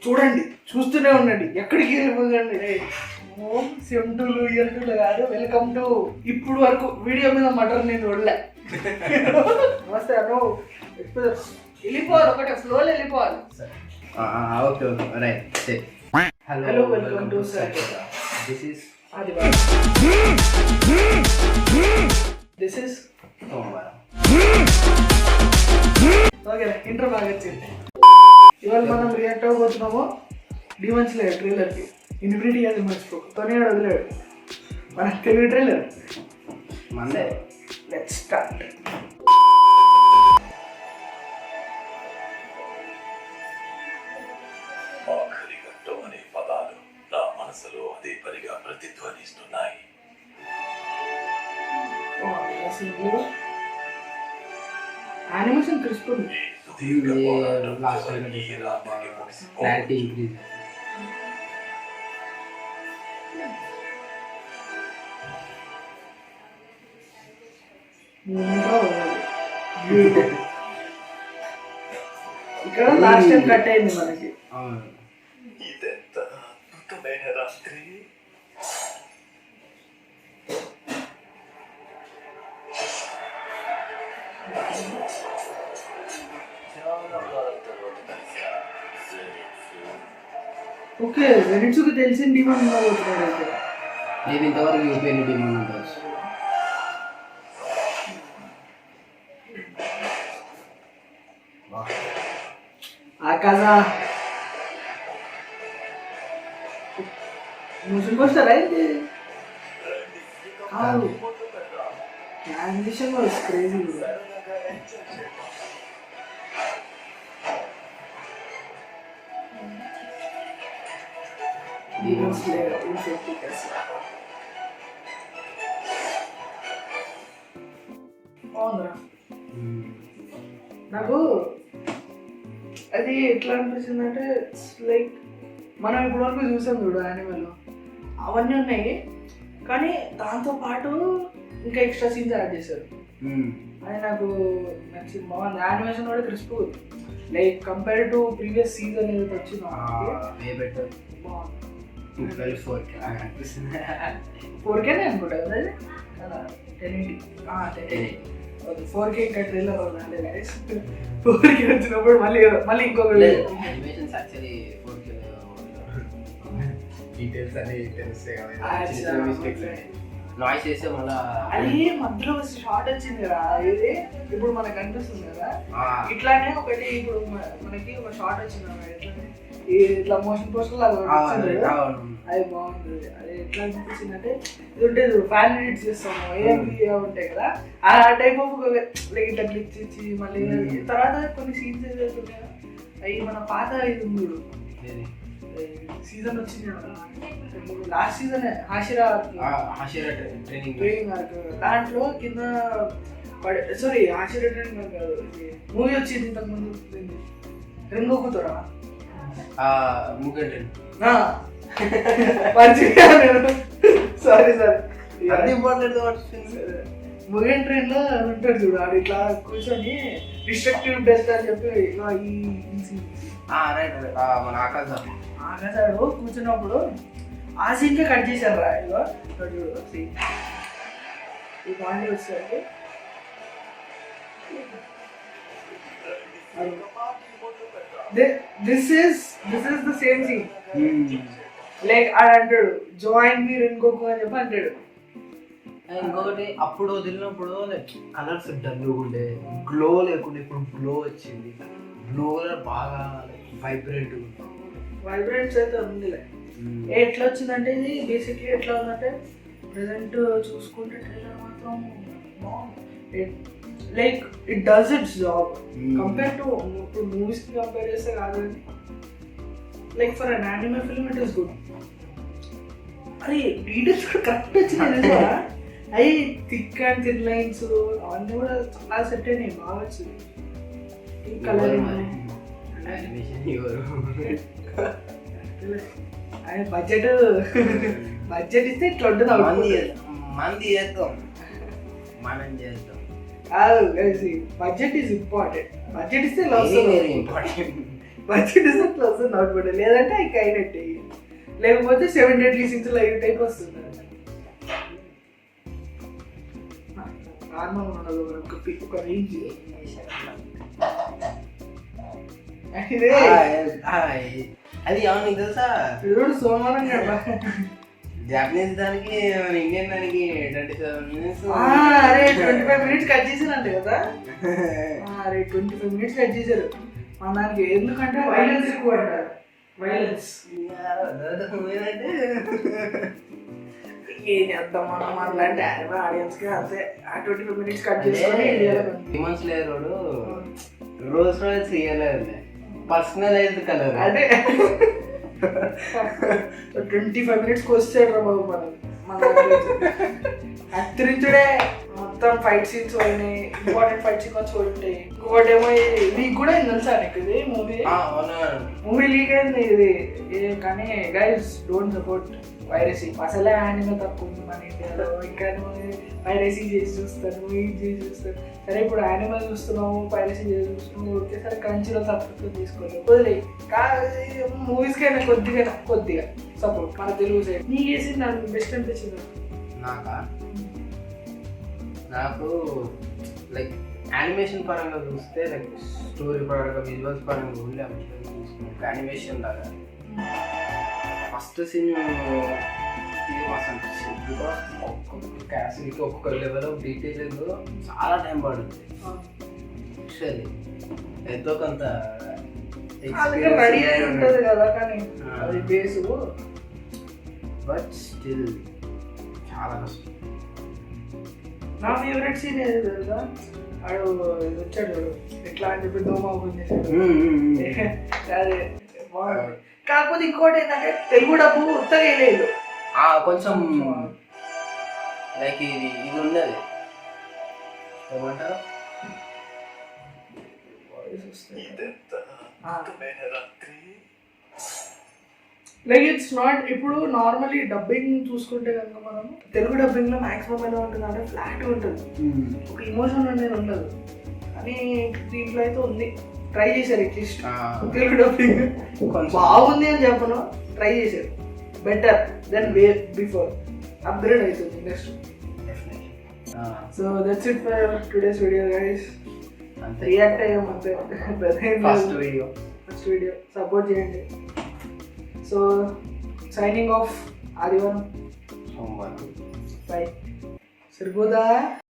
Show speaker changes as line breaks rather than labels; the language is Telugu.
చూడండి, చూస్తూనే ఉండండి, ఎక్కడికి వెళ్ళిపోకండి. ఓం సెంటులు ఇయర్టులు కాదు, వెల్కమ్ టు. ఇప్పుడు వరకు వీడియో మీద మటర్ నేను చూడలే. నమస్తే అను. వెళ్ళిపోవాలి, ఒకటే ఫ్లోలో వెళ్ళిపోవాలి.
Okay okay right.
Hello, welcome to sir.
This is
ఆదివారం. దిస్ ఇస్
సోమవారం.
ఓకే, ఇంటర్ బాగా వచ్చింది. ఇవాళ మనం రియాక్ట్ అవ్వబోతున్నాము డిమన్ స్లేయర్ ట్రైలర్కి. ఇన్ఫినిటీ అది మర్చిపోకు, తోనే వదిలేడు మన తెలుగు ట్రైలర్.
మందే.
Let's start.
ఆఖరి ఘట్టం అనే పదాలు నా మనసులో అదే పనిగా ప్రతిధ్వనిస్తున్నాయి.
యానిమేషన్ క్రిస్ప్ ఉంది.
సుదీర్ఘ పోరాటం
లాస్ట్
చివరికి ఈ రాత్రికి
క్లారిటీ
ముగిసిపోతుంది.
ఇంక్రీజ్.
ఇక్కడ లాస్ట్ టైం కట్ అయింది మనకి.
అవును.
ఇదెంత అద్భుతమైన రాత్రి. చాలా కాలం తర్వాత కలిసా.
ఓకే, వెనిట్స్కి తెలిసిన డిమాండ్ ఉండబోతున్నాడు అయితే.
నేను ఇంతవరకు యూపీఎల్ టీమ్ ఉండవచ్చు.
ఆకాశ ముసుగు వస్తారా అయితే? కాదు, condition was crazy. Demon Slayer Infinity Castle. అవునరా, నాకు అది ఎట్లా అనిపిస్తుంది అంటే, లైక్ మనం ఇప్పుడు వరకు చూసాం చూడు యానిమేలో, అవన్నీ ఉన్నాయి కానీ దాంతో పాటు ఇంకా ఎక్స్ట్రా సీన్స్ యాడ్ చేశారు. అది నాకు నచ్చింది, బాగుంది. యానిమేషన్ కూడా crisp, like compare to previous season ఏదైతే వచ్చిందో బాగుంది. 4K అనుకుంటా కదా, 1080. 4K ఇంకా ట్రైలర్ రాలేదు గైస్. 4K వచ్చినప్పుడు మళ్ళీ ఇంకొకటి
యానిమేషన్స్ యాక్చువల్లీ 4K డీటెయిల్స్ అన్ని తెలుస్తాయి
అచ్చా,
కదా. నాయిస్ చేస్తే మళ్ళా
అది మధ్యలో షార్ట్ వచ్చింది కదా, ఇది ఇప్పుడు మనకు అనిపిస్తుంది కదా. ఇట్లానే ఒకటి ఇప్పుడు మనకి ఒక షార్ట్ వచ్చింది కదా, ఇట్లా మోషన్ పోస్టర్ లాగా వచ్చింది కదా, అది బాగుంది. అది ఎట్లా అనిపించింది అంటే, ఇది ఉంటుంది ఫ్యాన్ ఎడిట్స్ చేస్తాము ఏఎంబి ఉంటాయి కదా, ఆ టైప్ ఆఫ్ లైక్ ఇట్లా క్లిక్ చేసి మళ్ళీ తర్వాత కొన్ని సీన్స్ ఏదైతే ఉన్నాయో అవి మన పాత ఇది ఉంది సీజన్ వచ్చింది కదా, లాస్ట్ సీజన్ హాషిరా ట్రైనింగ్ ఆర్క్. దాంట్లో కింద సారీ హాషిరా ట్రైనింగ్ కాదు, మూవీ వచ్చింది ఇంతకుముందు రెంగోకుతోరా సారీ ముగన్ ట్రైన్ లో ఉంటాడు చూడు, ఆడు ఇట్లా కూర్చొని డిస్ట్రక్టివ్ డెత్ అని చెప్పి
మన
ఆకాశాడు కూర్చున్నప్పుడు ఆ సీన్కే కట్ చేశారు రా. ఇగో చూడు సీన్ ఈ పాయింట్ వచ్చేసరికి this is the same scene. Like ఆడు అంటాడు జాయిన్ మీరు ఇంకొక అని చెప్పి అంటాడు.
ఇంకొకటి అప్పుడు వదిలినప్పుడు కలర్స్ డల్ ఉండే, గ్లో లేకుండా ఇప్పుడు గ్లో వచ్చింది. గ్లో బాగా వైబ్రెంట్
అయితే ఉందిలే. ఎట్లా వచ్చిందంటే ఇది బేసిక్లీ ఎట్లా ఉందంటే, ప్రెసెంట్ చూసుకుంటే ట్రైలర్ మాత్రం బాగుంది. Like it does it's job compare to ఇప్పుడు మూవీస్కి కంపేర్ చేస్తే కాదు, like for an anime film it is good. అది డీటెయిల్స్ కూడా కరెక్ట్ వచ్చింది. అవి థిక్ అండ్ థిన్ లైన్స్ అవన్నీ కూడా చాలా సెట్ అయినాయి, బాగా వచ్చింది. కలర్ బడ్జెట్ ఇస్తే ఇట్లా ఉంటుంది.
మంది చేద్దాం, మనం చేద్దాం.
Budget is important. బడ్జెట్ ఇస్తే
ఇంపార్టెంట్.
మర్చిడీస్ అట్లా వస్తుంది అవుట్పుట్, లేదంటే అవి కైనట్టే, లేకపోతే 7 Deadly Sins లైవ్ టైప్ వస్తుంది. నార్మల్ ఉండదు ఒక రేంజ్. ఇదే
అది అవును తెలుసా,
చూడు సోమవారం కదా.
జాపనీస్ దానికి మన ఇండియన్ దానికి 27 minutes.
అరే 25 minutes కట్ చేసారంట కదా. అరే 25 minutes కట్ చేశారు మన దానికి. ఎందుకంటే వైలెన్స్ ఎక్కువ అంటారు, వైలెన్స్. ఏం చేద్దాం మనం అలాంటి ఆడియన్స్ కి అంతే. ఆ 25 minutes కట్ చేసుకొని
డిమాండ్ స్లేయర్ రోడ్ రోల్స్ రాయల్స్ ఇయ్యలేదు, పర్సనలైజ్డ్ కలర్.
అదే 25 minutes వస్తాడు రా బాబు మన కత్తిరించుడే. మొత్తం ఫైట్ సీన్స్ పోయినాయి, ఇంపార్టెంట్ ఫైట్ సీన్స్ పోయింటాయి. ఇంకొకటి ఏమో లీక్ కూడా అయింది తెలుసా నీకు ఇది మూవీ లీక్ అయింది ఇది. కానీ గైస్ డోంట్ సపోర్ట్ వైరసీ. అసలే యానిమే తక్కువ ఉంది మన ఇండియాలో, ఇంకా వైరసీ చేసి చూస్తాను, ఇది చేసి చూస్తాను. సరే ఇప్పుడు యానిమల్ చూస్తున్నాము, పైరసీ చేసి చూస్తున్నాము, ఒకేసారి కంచిలో సబ్స్క్రిప్షన్ తీసుకోలేదు వదిలే. మూవీస్కి అయినా కొద్దిగా సపోర్ట్ మన తెలుగు సైడ్. నీ చేసి నాకు బెస్ట్ అనిపించింది.
నాకు లైక్ యానిమేషన్ పరంగా చూస్తే, లైక్ స్టోరీ పరంగా, విజువల్స్ పరంగా ఓన్లీ చూసుకున్నాం యానిమేషన్ లాగా. ఫస్ట్ సీన్ ఫేమస్ అనిపించింది, బికాస్ ఒక్కొక్క క్యాస్ట్కి ఒక్కొక్క లెవెల్ ఆఫ్ డీటెయిల్ చాలా టైం పడుతుంది. యాక్చువల్లీ ఎంతో కొంత
రెడీ అయి ఉంటుంది కదా, కానీ అది బేసు.
బట్ స్టిల్ చాలా కష్టం.
నా ఫేవరెట్ సీన్ ఏది తెలుసా, వాడు వచ్చాడు చూడు ఎట్లా అని చెప్పి దోమ ఓపెన్ చేశాడు. అదే బాగుంది. కాకపోతే ఇంకోటి ఏంటంటే తెలుగు డబ్బు ఉత్తగా వేయలేదు,
కొంచెం లైక్ ఇది ఉన్నది ఏమంటారు,
లైక్ ఇట్స్ నాట్. ఇప్పుడు నార్మల్లీ డబ్బింగ్ చూసుకుంటే కనుక మనం తెలుగు డబ్బింగ్ లో మాక్సిమం ఎలా ఉంటుంది అంటే ఫ్లాట్ ఉంటుంది, ఒక ఇమోషన్ అనేది ఉండదు. కానీ దీంట్లో అయితే ఉంది. ట్రై చేశారు అట్లీస్ట్ తెలుగు డబ్బింగ్ బాగుంది అని చెప్పను, ట్రై చేశారు. Better than way before, upgrade అవుతుంది industry. So that's it for today's video guys. React అయ్యాము అంతే,
ఫస్ట్
వీడియో సపోర్ట్ చేయండి. సో సైనింగ్ ఆఫ్ ఆదివారం,
సోమవారం.
బై. సరిపోదా?